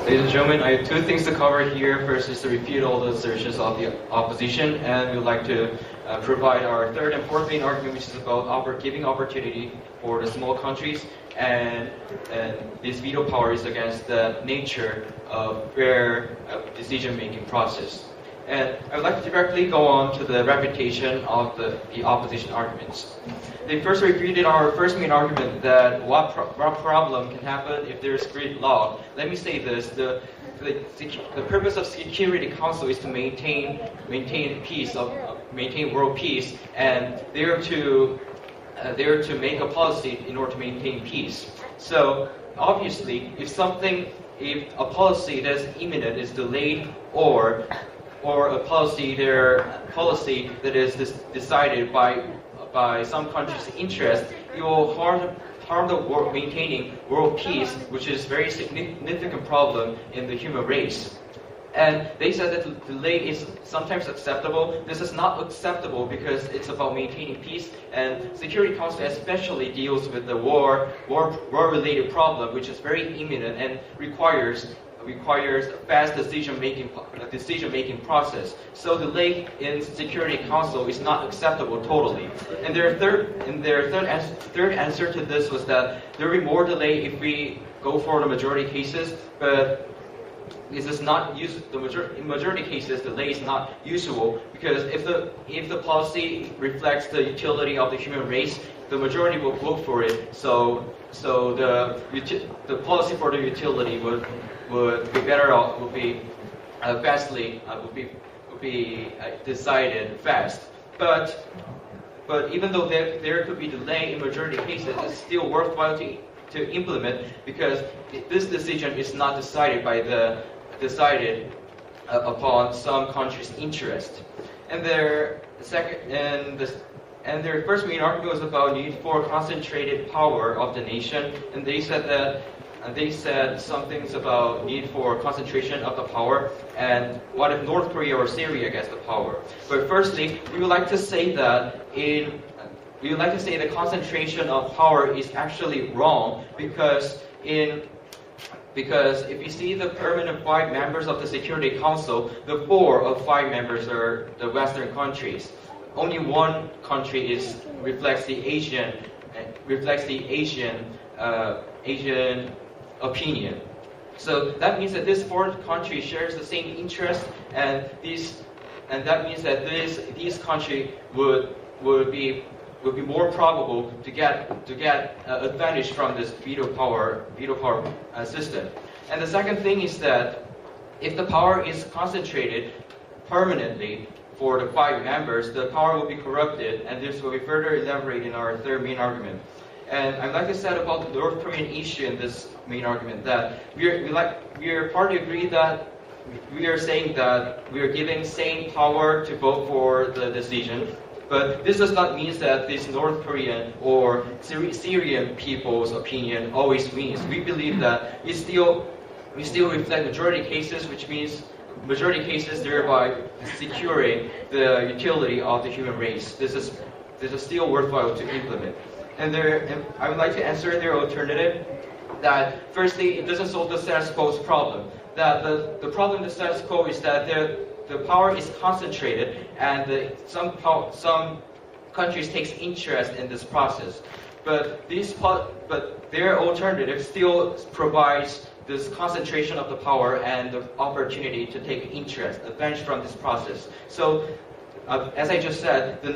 Ladies and gentlemen, I have two things to cover here. First is to refute all the assertions of the opposition, and we'd like to provide our third and fourth main argument, which is about giving opportunity for the small countries, and this veto power is against the nature of fair decision-making process. And I would like to directly go on to the refutation of the opposition arguments. They first refuted our first main argument that what problem can happen if there is grid law. Let me say this: the purpose of Security Council is to maintain peace, maintain world peace, and they are to make a policy in order to maintain peace. So obviously, if a policy that is imminent is delayed, or a policy that is decided by some country's interest, it will harm the maintaining world peace, which is a very significant problem in the human race. And they said that the delay is sometimes acceptable. This is not acceptable because it's about maintaining peace, and Security Council especially deals with the war-related problem, which is very imminent and requires a fast decision-making process. So delay in Security Council is not acceptable totally. And their third answer to this was that there will be more delay if we go for the majority cases, but this is not in majority cases delay is not usable, because if the policy reflects the utility of the human race, the majority will vote for it. So the policy for the utility would be better off, would be decided fast. But even though there could be delay in majority cases, it's still worthwhile to implement, because this decision is not decided upon some country's interest. And their first main argument was about need for concentrated power of the nation, and they said some things about need for concentration of the power, and what if North Korea or Syria gets the power. But firstly, we would like to say that the concentration of power is actually wrong, because if you see the permanent 5 members of the Security Council, the 4 of 5 members are the Western countries. Only one country reflects the Asian opinion. So that means that this 4th country shares the same interest, and that means that these countries would be more probable to get advantage from this veto power system. And the second thing is that if the power is concentrated permanently for the 5 members, the power will be corrupted, and this will be further elaborated in our third main argument. And I'd like to say about the North Korean issue in this main argument that we are partly agree that we are saying that we are giving same power to vote for the decision. But this does not mean that this North Korean or Syrian people's opinion always wins. We believe that we still reflect majority cases, which means majority cases thereby securing the utility of the human race. This is still worthwhile to implement. And I would like to answer their alternative that firstly, it doesn't solve the status quo's problem. That the problem with the status quo is that the power is concentrated, and some countries takes interest in this process. But their alternative still provides this concentration of the power and the opportunity to take interest, advantage from this process. So, as I just said, the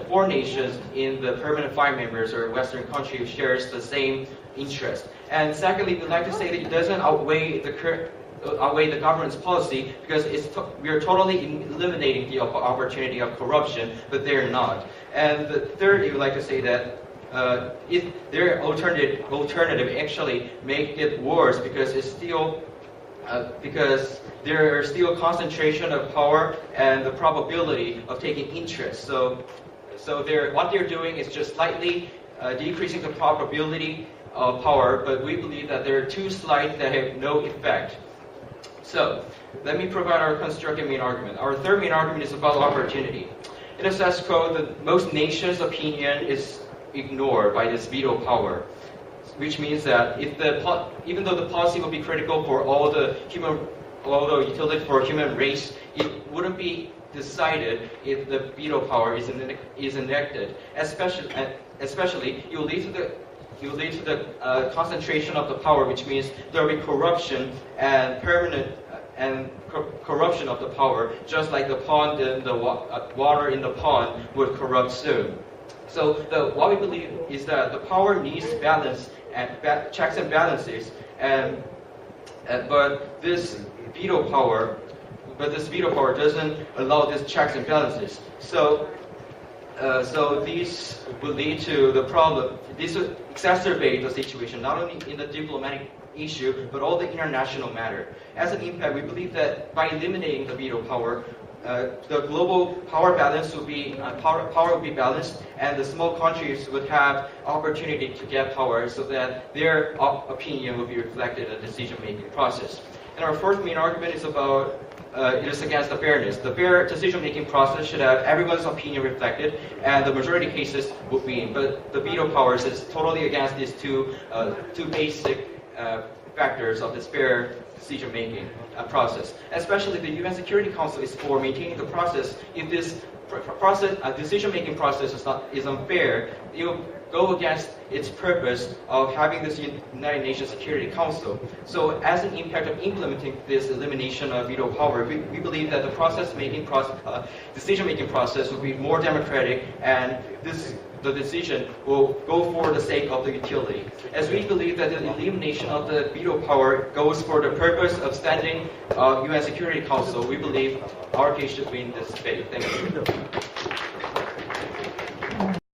4 nations in the permanent 5 members or Western country shares the same interest. And secondly, we'd like to say that it doesn't outweigh the government's policy, because we are totally eliminating the opportunity of corruption, but they're not. And thirdly, we'd like to say that their alternative actually make it worse, because because there is still concentration of power and the probability of taking interest. So what they're doing is just slightly decreasing the probability of power, but we believe that there are 2 slides that have no effect. So let me provide our constructive main argument. Our third main argument is about opportunity. In the status quo, most nations' opinion is ignored by this veto power. which means that if even though the policy will be critical for all the utility for human race, it wouldn't be decided if the veto power is enacted. Especially, it will lead to the concentration of the power, which means there will be corruption and permanent corruption of the power, just like the pond and the water in the pond would corrupt soon. So what we believe is that the power needs balance and checks and balances, but this veto power doesn't allow these checks and balances. So these will lead to the problem. This will exacerbate the situation, not only in the diplomatic issue, but all the international matter. As an impact, we believe that by eliminating the veto power, the global power balance will be power will be balanced, and the small countries would have opportunity to get power, so that their opinion will be reflected in the decision-making process. And our fourth main argument is about it is against the fairness. The fair decision-making process should have everyone's opinion reflected, and the majority cases would win. But the veto powers is totally against these two basic factors of this fair decision-making process. Especially the UN Security Council is for maintaining the process. If this decision-making process is unfair, it will go against its purpose of having this United Nations Security Council. So as an impact of implementing this elimination of veto power, we believe that the decision-making process will be more democratic, and the decision will go for the sake of the utility. As we believe that the elimination of the veto power goes for the purpose of standing UN Security Council, we believe our case should win this debate. Thank you.